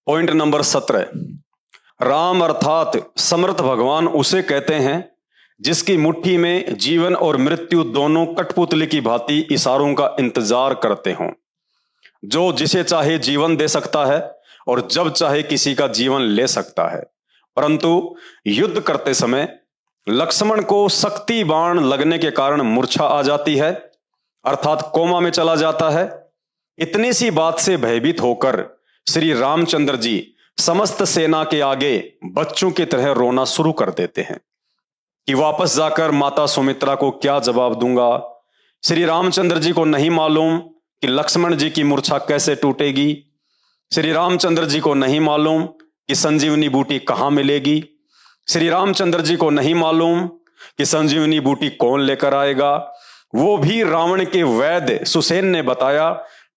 Point number 17। Ram अर्थात समर्थ भगवान उसे कहते हैं जिसकी मुट्ठी में जीवन और मृत्यु दोनों कठपुतली की भांति इशारों का इंतजार करते हों, जो जिसे चाहे जीवन दे सकता है और जब चाहे किसी का जीवन ले सकता है, परंतु युद्ध करते समय लक्ष्मण को शक्ति बाण लगने के कारण मूर्छा आ जाती है, अर्थात कोमा में चला जाता है। इतनी सी बात से भयभीत होकर श्री रामचंद्र जी समस्त सेना के आगे बच्चों की तरह रोना शुरू कर देते हैं कि वापस जाकर माता सुमित्रा को क्या जवाब दूंगा। श्री रामचंद्र जी को नहीं मालूम कि लक्ष्मण जी की मूर्छा कैसे टूटेगी। श्री रामचंद्र जी को नहीं मालूम कि संजीवनी बूटी कहां मिलेगी। श्री रामचंद्र जी को नहीं मालूम कि संजीवनी बूटी कौन लेकर आएगा। वो भी रावण के वैद्य सुसेन ने बताया,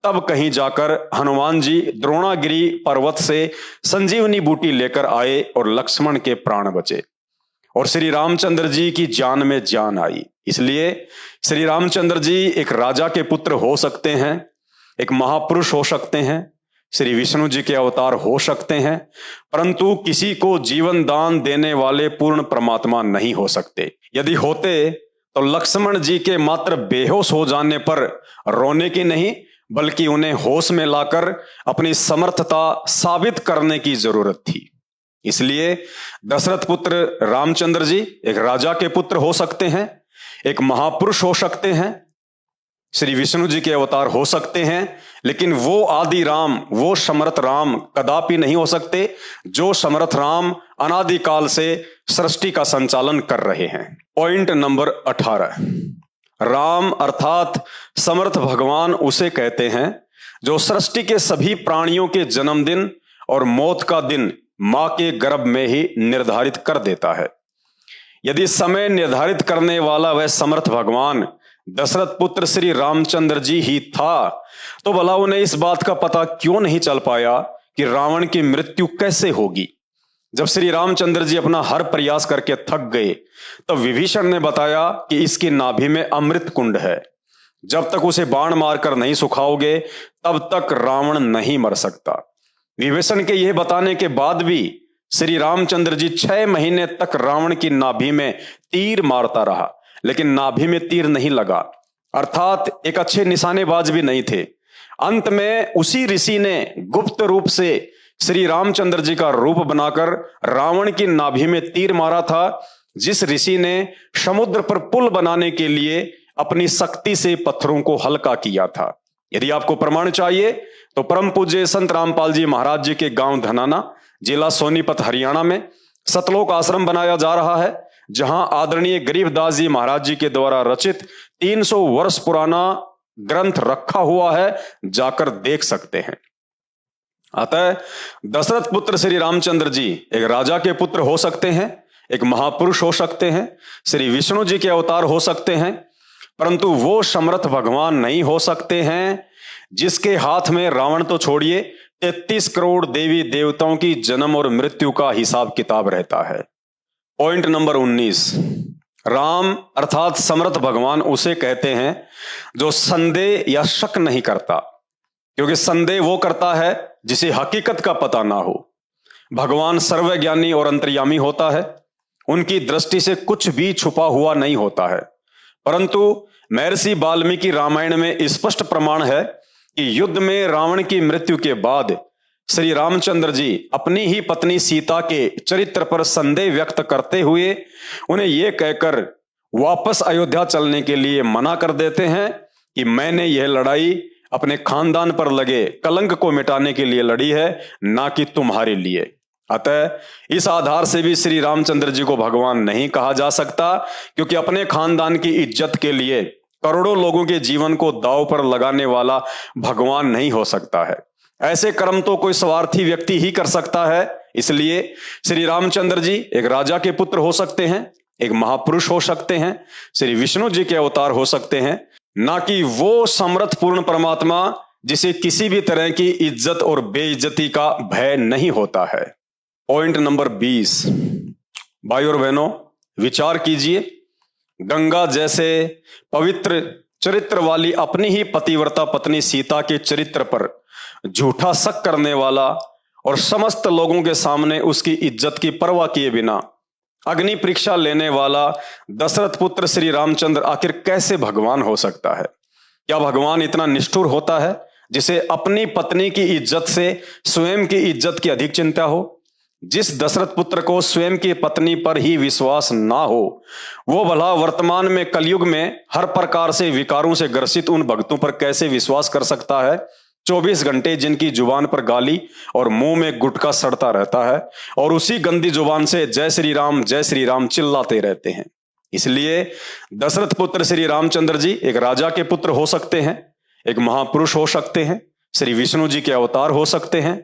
तब कहीं जाकर हनुमान जी द्रोणागिरी पर्वत से संजीवनी बूटी लेकर आए और लक्ष्मण के प्राण बचे और श्री रामचंद्र जी की जान में जान आई। इसलिए श्री रामचंद्र जी एक राजा के पुत्र हो सकते हैं, एक महापुरुष हो सकते हैं, श्री विष्णु जी के अवतार हो सकते हैं, परंतु किसी को जीवन दान देने वाले पूर्ण परमात्मा नहीं हो सकते। यदि होते तो लक्ष्मण जी के मात्र बेहोश हो जाने पर रोने की नहीं, बल्कि उन्हें होश में लाकर अपनी समर्थता साबित करने की जरूरत थी। इसलिए दशरथ पुत्र रामचंद्र जी एक राजा के पुत्र हो सकते हैं, एक महापुरुष हो सकते हैं, श्री विष्णु जी के अवतार हो सकते हैं, लेकिन वो आदि राम, वो समर्थ राम कदापि नहीं हो सकते जो समर्थ राम अनादिकाल से सृष्टि का संचालन कर रहे हैं। Point number 18। राम अर्थात समर्थ भगवान उसे कहते हैं जो सृष्टि के सभी प्राणियों के जन्मदिन और मौत का दिन मां के गर्भ में ही निर्धारित कर देता है। यदि समय निर्धारित करने वाला वह समर्थ भगवान दशरथ पुत्र श्री रामचंद्र जी ही था, तो भला उन्हें इस बात का पता क्यों नहीं चल पाया कि रावण की मृत्यु कैसे होगी। जब श्री रामचंद्र जी अपना हर प्रयास करके थक गए, तब विभीषण ने बताया कि इसकी नाभि में अमृत कुंड है, जब तक उसे बाण मारकर नहीं सुखाओगे तब तक रावण नहीं मर सकता। विभीषण के यह बताने के बाद भी श्री रामचंद्र जी 6 महीने तक रावण की नाभि में तीर मारता रहा, लेकिन नाभि में तीर नहीं लगा, अर्थात एक अच्छे निशानेबाज भी नहीं थे। अंत में उसी ऋषि ने गुप्त रूप से श्री रामचंद्र जी का रूप बनाकर रावण की नाभि में तीर मारा था, जिस ऋषि ने समुद्र पर पुल बनाने के लिए अपनी शक्ति से पत्थरों को हल्का किया था। यदि आपको प्रमाण चाहिए तो परम पूज्य संत रामपाल जी महाराज जी के गांव धनाना, जिला सोनीपत, हरियाणा में सतलोक आश्रम बनाया जा रहा है, जहां आदरणीय गरीबदास जी महाराज जी के द्वारा रचित 300 वर्ष पुराना ग्रंथ रखा हुआ है, जाकर देख सकते हैं। अतः दशरथ पुत्र श्री रामचंद्र जी एक राजा के पुत्र हो सकते हैं, एक महापुरुष हो सकते हैं, श्री विष्णु जी के अवतार हो सकते हैं, परंतु वो समर्थ भगवान नहीं हो सकते हैं जिसके हाथ में रावण तो छोड़िए 33 करोड़ देवी देवताओं की जन्म और मृत्यु का हिसाब किताब रहता है। Point number 19। राम अर्थात समर्थ भगवान उसे कहते हैं जो संदेह या शक नहीं करता, क्योंकि संदेह वो करता है जिसे हकीकत का पता ना हो। भगवान सर्वज्ञानी और अंतर्यामी होता है, उनकी दृष्टि से कुछ भी छुपा हुआ नहीं होता है, परंतु महर्षि वाल्मीकि रामायण में स्पष्ट प्रमाण है कि युद्ध में रावण की मृत्यु के बाद श्री रामचंद्र जी अपनी ही पत्नी सीता के चरित्र पर संदेह व्यक्त करते हुए उन्हें यह कहकर वापस अयोध्या चलने के लिए मना कर देते हैं कि मैंने यह लड़ाई अपने खानदान पर लगे कलंक को मिटाने के लिए लड़ी है, ना कि तुम्हारे लिए। अतः इस आधार से भी श्री रामचंद्र जी को भगवान नहीं कहा जा सकता, क्योंकि अपने खानदान की इज्जत के लिए करोड़ों लोगों के जीवन को दांव पर लगाने वाला भगवान नहीं हो सकता है। ऐसे कर्म तो कोई स्वार्थी व्यक्ति ही कर सकता है। इसलिए श्री रामचंद्र जी एक राजा के पुत्र हो सकते हैं, एक महापुरुष हो सकते हैं, श्री विष्णु जी के अवतार हो सकते हैं, ना कि वो समर्थ पूर्ण परमात्मा जिसे किसी भी तरह की इज्जत और बेइज्जती का भय नहीं होता है। Point number 20। भाई और बहनों, विचार कीजिए, गंगा जैसे पवित्र चरित्र वाली अपनी ही पतिव्रता पत्नी सीता के चरित्र पर झूठा शक करने वाला और समस्त लोगों के सामने उसकी इज्जत की परवाह किए बिना अग्नि परीक्षा लेने वाला दशरथ पुत्र श्री रामचंद्र आखिर कैसे भगवान हो सकता है? क्या भगवान इतना निष्ठुर होता है जिसे अपनी पत्नी की इज्जत से स्वयं की इज्जत की अधिक चिंता हो? जिस दशरथ पुत्र को स्वयं की पत्नी पर ही विश्वास ना हो, वो भला वर्तमान में कलयुग में हर प्रकार से विकारों से ग्रसित उन भक्तों पर कैसे विश्वास कर सकता है 24 घंटे जिनकी जुबान पर गाली और मुंह में गुटखा सड़ता रहता है और उसी गंदी जुबान से जय श्री राम चिल्लाते रहते हैं। इसलिए दशरथ पुत्र श्री रामचंद्र जी एक राजा के पुत्र हो सकते हैं, एक महापुरुष हो सकते हैं, श्री विष्णु जी के अवतार हो सकते हैं,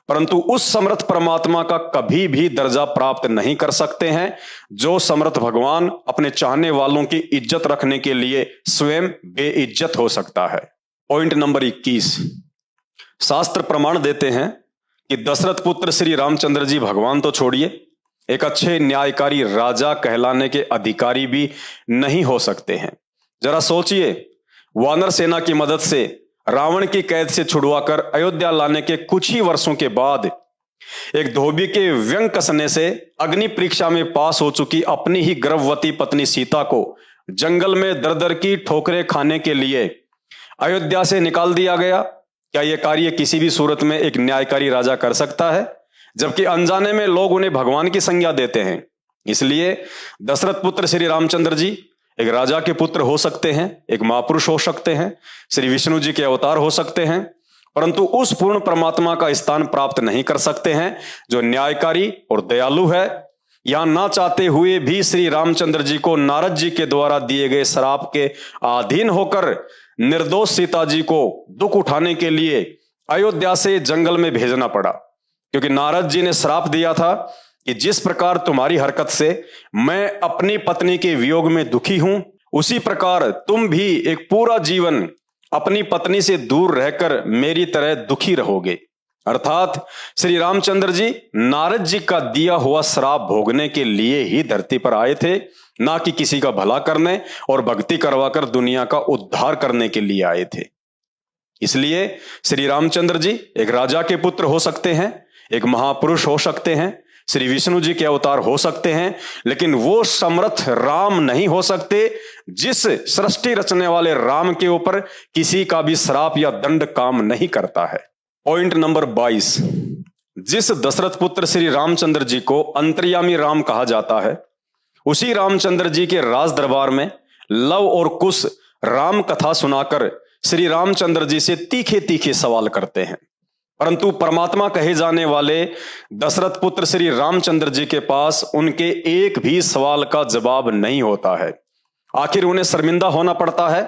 परंतु उस समर्थ परमात्मा का कभी भी दर्जा प्राप्त नहीं कर सकते हैं जो समर्थ भगवान अपने चाहने वालों की इज्जत रखने के लिए स्वयं बेइज्जत हो सकता है। पॉइंट नंबर 21, शास्त्र प्रमाण देते हैं कि दशरथ पुत्र श्री रामचंद्र जी भगवान तो छोड़िए, एक अच्छे न्यायकारी राजा कहलाने के अधिकारी भी नहीं हो सकते हैं। जरा सोचिए, वानर सेना की मदद से रावण की कैद से छुड़वाकर अयोध्या लाने के कुछ ही वर्षों के बाद एक धोबी के व्यंग कसने से अग्नि परीक्षा में पास हो चुकी अपनी ही गर्भवती पत्नी सीता को जंगल में दर दर की ठोकरें खाने के लिए अयोध्या से निकाल दिया गया। क्या यह कार्य किसी भी सूरत में एक न्यायकारी राजा कर सकता है, जबकि अनजाने में लोग उन्हें भगवान की संज्ञा देते हैं? इसलिए दशरथ पुत्र श्री रामचंद्र जी एक राजा के पुत्र हो सकते हैं, एक महापुरुष हो सकते हैं, श्री विष्णु जी के अवतार हो सकते हैं, परंतु उस पूर्ण परमात्मा का स्थान प्राप्त नहीं कर सकते हैं जो न्यायकारी और दयालु है। यहां ना चाहते हुए भी श्री रामचंद्र जी को नारद जी के द्वारा दिए गए श्राप के अधीन होकर निर्दोष सीता जी को दुख उठाने के लिए अयोध्या से जंगल में भेजना पड़ा, क्योंकि नारद जी ने श्राप दिया था कि जिस प्रकार तुम्हारी हरकत से मैं अपनी पत्नी के वियोग में दुखी हूं, उसी प्रकार तुम भी एक पूरा जीवन अपनी पत्नी से दूर रहकर मेरी तरह दुखी रहोगे। अर्थात श्री रामचंद्र जी नारद जी का दिया हुआ श्राप भोगने के लिए ही धरती पर आए थे, ना कि किसी का भला करने और भक्ति करवाकर दुनिया का उद्धार करने के लिए आए थे। इसलिए श्री रामचंद्र जी एक राजा के पुत्र हो सकते हैं, एक महापुरुष हो सकते हैं, श्री विष्णु जी के अवतार हो सकते हैं, लेकिन वो समर्थ राम नहीं हो सकते जिस सृष्टि रचने वाले राम के ऊपर किसी का भी श्राप या दंड काम नहीं करता है। पॉइंट नंबर 22, जिस दशरथ पुत्र श्री रामचंद्र जी को अंतर्यामी राम कहा जाता है, उसी रामचंद्र जी के राज दरबार में लव और कुश राम कथा सुनाकर श्री रामचंद्र जी से तीखे तीखे सवाल करते हैं, परंतु परमात्मा कहे जाने वाले दशरथ पुत्र श्री रामचंद्र जी के पास उनके एक भी सवाल का जवाब नहीं होता है। आखिर उन्हें शर्मिंदा होना पड़ता है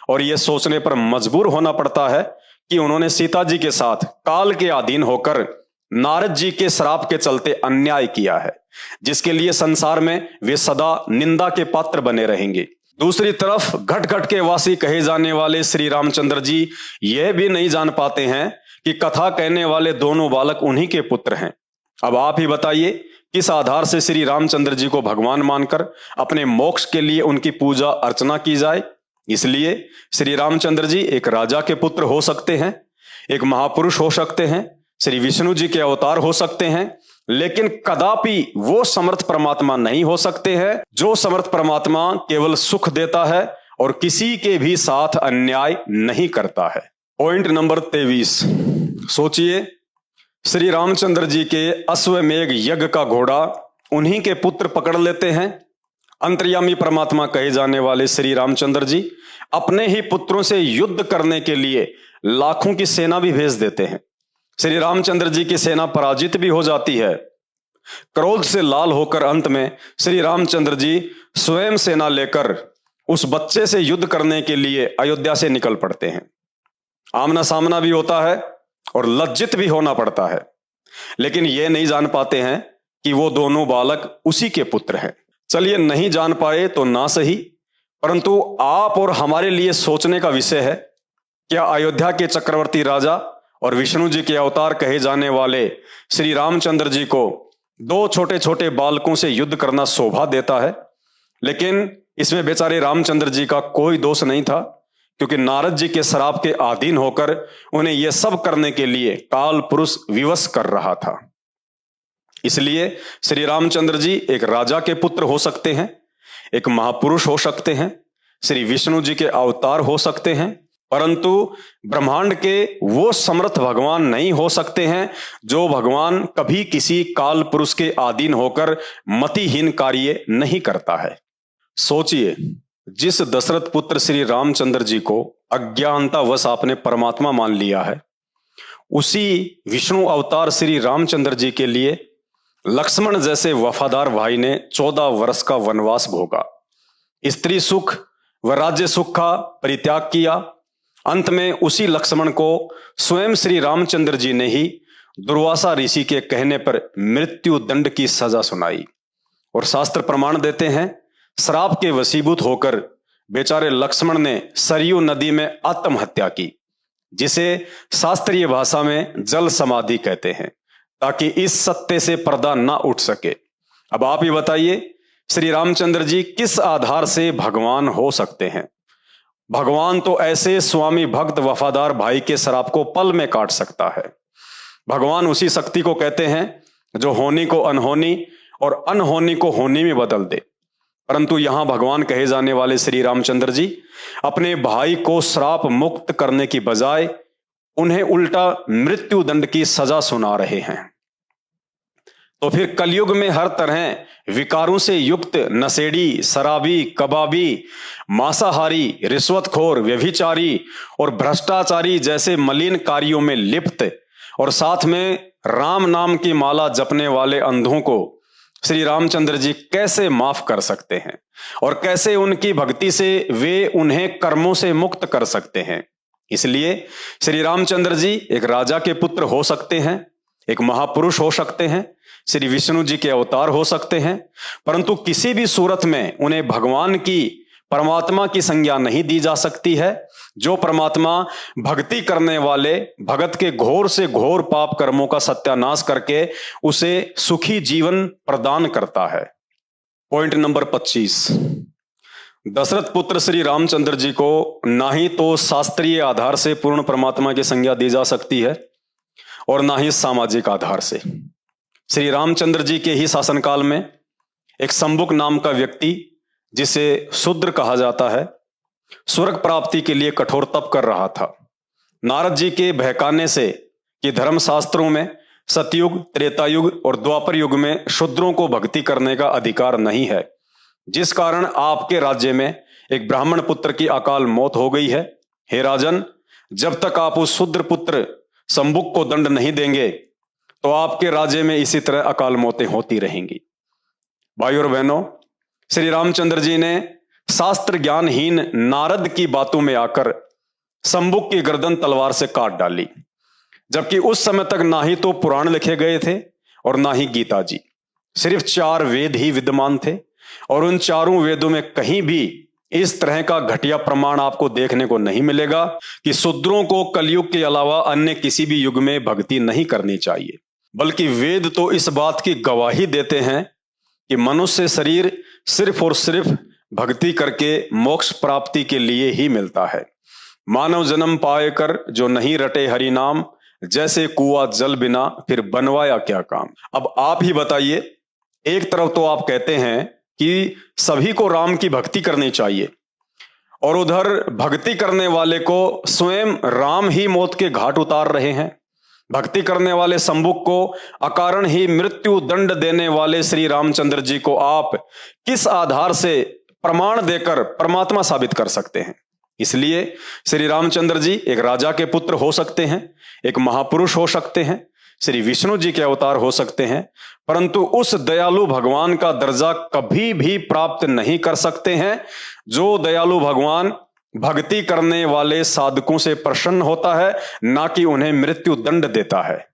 और यह सोचने पर मजबूर होना पड़ता है कि उन्होंने सीता जी के साथ काल के अधीन होकर नारद जी के श्राप के चलते अन्याय किया है, जिसके लिए संसार में वे सदा निंदा के पात्र बने रहेंगे। दूसरी तरफ घट घट के वासी कहे जाने वाले श्री रामचंद्र जी यह भी नहीं जान पाते हैं कि कथा कहने वाले दोनों बालक उन्हीं के पुत्र हैं। अब आप ही बताइए, किस आधार से श्री रामचंद्र जी को भगवान मानकर अपने मोक्ष के लिए उनकी पूजा अर्चना की जाए? इसलिए श्री रामचंद्र जी एक राजा के पुत्र हो सकते हैं, एक महापुरुष हो सकते हैं, श्री विष्णु जी के अवतार हो सकते हैं, लेकिन कदापि वो समर्थ परमात्मा नहीं हो सकते हैं जो समर्थ परमात्मा केवल सुख देता है और किसी के भी साथ अन्याय नहीं करता है। पॉइंट नंबर 23, सोचिए, श्री रामचंद्र जी के अश्वमेघ यज्ञ का घोड़ा उन्हीं के पुत्र पकड़ लेते हैं। अंतर्यामी परमात्मा कहे जाने वाले श्री रामचंद्र जी अपने ही पुत्रों से युद्ध करने के लिए लाखों की सेना भी भेज देते हैं। श्री रामचंद्र जी की सेना पराजित भी हो जाती है। क्रोध से लाल होकर अंत में श्री रामचंद्र जी स्वयं सेना लेकर उस बच्चे से युद्ध करने के लिए अयोध्या से निकल पड़ते हैं। आमना सामना भी होता है और लज्जित भी होना पड़ता है, लेकिन ये नहीं जान पाते हैं कि वो दोनों बालक उसी के पुत्र हैं। चलिए, नहीं जान पाए तो ना सही, परंतु आप और हमारे लिए सोचने का विषय है, क्या अयोध्या के चक्रवर्ती राजा और विष्णु जी के अवतार कहे जाने वाले श्री रामचंद्र जी को दो छोटे छोटे बालकों से युद्ध करना शोभा देता है? लेकिन इसमें बेचारे रामचंद्र जी का कोई दोष नहीं था, क्योंकि नारद जी के श्राप के अधीन होकर उन्हें यह सब करने के लिए काल पुरुष विवश कर रहा था। इसलिए श्री रामचंद्र जी एक राजा के पुत्र हो सकते हैं, एक महापुरुष हो सकते हैं, श्री विष्णु जी के अवतार हो सकते हैं, परंतु ब्रह्मांड के वो समर्थ भगवान नहीं हो सकते हैं जो भगवान कभी किसी काल पुरुष के अधीन होकर मतिहीन कार्य नहीं करता है। सोचिए, जिस दशरथ पुत्र श्री रामचंद्र जी को अज्ञानतावश आपने परमात्मा मान लिया है, उसी विष्णु अवतार श्री रामचंद्र जी के लिए लक्ष्मण जैसे वफादार भाई ने 14 वर्ष का वनवास भोगा, स्त्री सुख व राज्य सुख का परित्याग किया। अंत में उसी लक्ष्मण को स्वयं श्री रामचंद्र जी ने ही दुर्वासा ऋषि के कहने पर मृत्यु दंड की सजा सुनाई। और शास्त्र प्रमाण देते हैं, श्राप के वशीभूत होकर बेचारे लक्ष्मण ने सरयू नदी में आत्महत्या की, जिसे शास्त्रीय भाषा में जल समाधि कहते हैं, ताकि इस सत्य से पर्दा ना उठ सके। अब आप ही बताइए, श्री रामचंद्र जी किस आधार से भगवान हो सकते हैं? भगवान तो ऐसे स्वामी भक्त वफादार भाई के श्राप को पल में काट सकता है। भगवान उसी शक्ति को कहते हैं जो होनी को अनहोनी और अनहोनी को होनी में बदल दे। परंतु यहां भगवान कहे जाने वाले श्री रामचंद्र जी अपने भाई को श्राप मुक्त करने की बजाय उन्हें उल्टा मृत्यु दंड की सजा सुना रहे हैं। तो फिर कलयुग में हर तरह विकारों से युक्त नशेड़ी, शराबी, कबाबी, मांसाहारी, रिश्वतखोर, व्यभिचारी और भ्रष्टाचारी जैसे मलिन कार्यों में लिप्त और साथ में राम नाम की माला जपने वाले अंधों को श्री रामचंद्र जी कैसे माफ कर सकते हैं और कैसे उनकी भक्ति से वे उन्हें कर्मों से मुक्त कर सकते हैं? इसलिए श्री रामचंद्र जी एक राजा के पुत्र हो सकते हैं, एक महापुरुष हो सकते हैं, श्री विष्णु जी के अवतार हो सकते हैं, परंतु किसी भी सूरत में उन्हें भगवान की, परमात्मा की संज्ञा नहीं दी जा सकती है, जो परमात्मा भक्ति करने वाले भगत के घोर से घोर पाप कर्मों का सत्यानाश करके उसे सुखी जीवन प्रदान करता है। पॉइंट नंबर 25, दशरथ पुत्र श्री रामचंद्र जी को ना ही तो शास्त्रीय आधार से पूर्ण परमात्मा की संज्ञा दी जा सकती है और ना ही सामाजिक आधार से। श्री रामचंद्र जी के ही शासनकाल में एक शंबुक नाम का व्यक्ति, जिसे शूद्र कहा जाता है, स्वर्ग प्राप्ति के लिए कठोर तप कर रहा था। नारद जी के बहकाने से कि धर्मशास्त्रों में सतयुग, त्रेतायुग और द्वापर युग में शूद्रों को भक्ति करने का अधिकार नहीं है, जिस कारण आपके राज्य में एक ब्राह्मण पुत्र की अकाल मौत हो गई है। हे राजन, जब तक आप उस शूद्र पुत्र शंबुक को दंड नहीं देंगे तो आपके राज्य में इसी तरह अकाल मौतें होती रहेंगी। भाइयों और बहनों, श्री रामचंद्र जी ने शास्त्र ज्ञानहीन नारद की बातों में आकर शंबुक की गर्दन तलवार से काट डाली, जबकि उस समय तक ना ही तो पुराण लिखे गए थे और ना ही गीता जी, सिर्फ 4 वेद ही विद्यमान थे और उन चारों वेदों में कहीं भी इस तरह का घटिया प्रमाण आपको देखने को नहीं मिलेगा कि शूद्रों को कलयुग के अलावा अन्य किसी भी युग में भक्ति नहीं करनी चाहिए। बल्कि वेद तो इस बात की गवाही देते हैं कि मनुष्य शरीर सिर्फ और सिर्फ भक्ति करके मोक्ष प्राप्ति के लिए ही मिलता है। मानव जन्म पाए कर जो नहीं रटे हरि नाम, जैसे कुआं जल बिना फिर बनवाया क्या काम। अब आप ही बताइए, एक तरफ तो आप कहते हैं कि सभी को राम की भक्ति करनी चाहिए और उधर भक्ति करने वाले को स्वयं राम ही मौत के घाट उतार रहे हैं। भक्ति करने वाले शंबुक को अकारण ही मृत्यु दंड देने वाले श्री रामचंद्र जी को आप किस आधार से प्रमाण देकर परमात्मा साबित कर सकते हैं? इसलिए श्री रामचंद्र जी एक राजा के पुत्र हो सकते हैं, एक महापुरुष हो सकते हैं, श्री विष्णु जी के अवतार हो सकते हैं, परंतु उस दयालु भगवान का दर्जा कभी भी प्राप्त नहीं कर सकते हैं जो दयालु भगवान भक्ति करने वाले साधकों से प्रसन्न होता है, ना कि उन्हें मृत्यु दंड देता है।